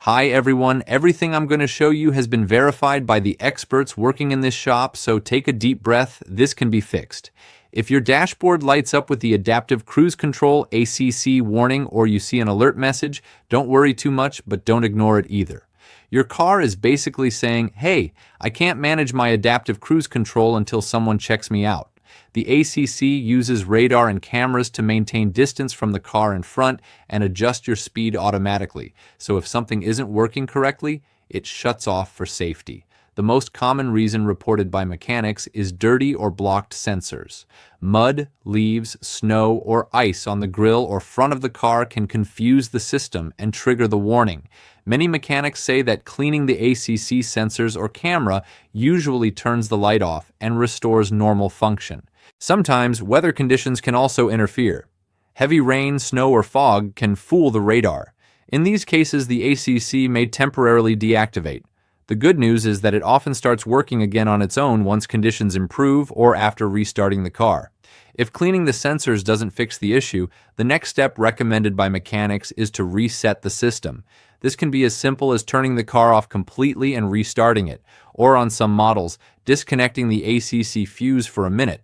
Hi everyone, everything I'm going to show you has been verified by the experts working in this shop, so take a deep breath, this can be fixed. If your dashboard lights up with the Adaptive Cruise Control ACC warning or you see an alert message, don't worry too much, but don't ignore it either. Your car is basically saying, hey, I can't manage my Adaptive Cruise Control until someone checks me out. The ACC uses radar and cameras to maintain distance from the car in front and adjust your speed automatically, so if something isn't working correctly, it shuts off for safety. The most common reason reported by mechanics is dirty or blocked sensors. Mud, leaves, snow, or ice on the grille or front of the car can confuse the system and trigger the warning. Many mechanics say that cleaning the ACC sensors or camera usually turns the light off and restores normal function. Sometimes weather conditions can also interfere. Heavy rain, snow, or fog can fool the radar. In these cases, the ACC may temporarily deactivate. The good news is that it often starts working again on its own once conditions improve or after restarting the car. If cleaning the sensors doesn't fix the issue, the next step recommended by mechanics is to reset the system. This can be as simple as turning the car off completely and restarting it, or on some models, disconnecting the ACC fuse for a minute.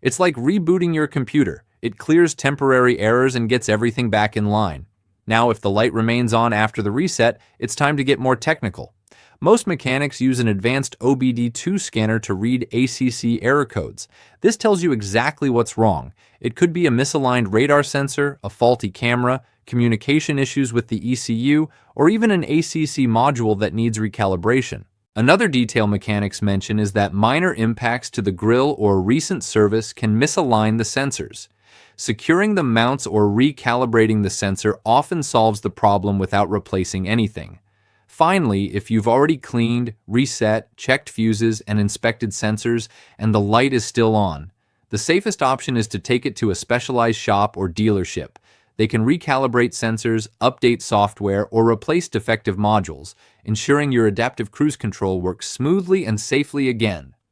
It's like rebooting your computer. It clears temporary errors and gets everything back in line. Now, if the light remains on after the reset, it's time to get more technical. Most mechanics use an advanced OBD2 scanner to read ACC error codes. This tells you exactly what's wrong. It could be a misaligned radar sensor, a faulty camera, communication issues with the ECU, or even an ACC module that needs recalibration. Another detail mechanics mention is that minor impacts to the grille or recent service can misalign the sensors. Securing the mounts or recalibrating the sensor often solves the problem without replacing anything. Finally, if you've already cleaned, reset, checked fuses, and inspected sensors, and the light is still on, the safest option is to take it to a specialized shop or dealership. They can recalibrate sensors, update software, or replace defective modules, ensuring your Adaptive Cruise Control works smoothly and safely again.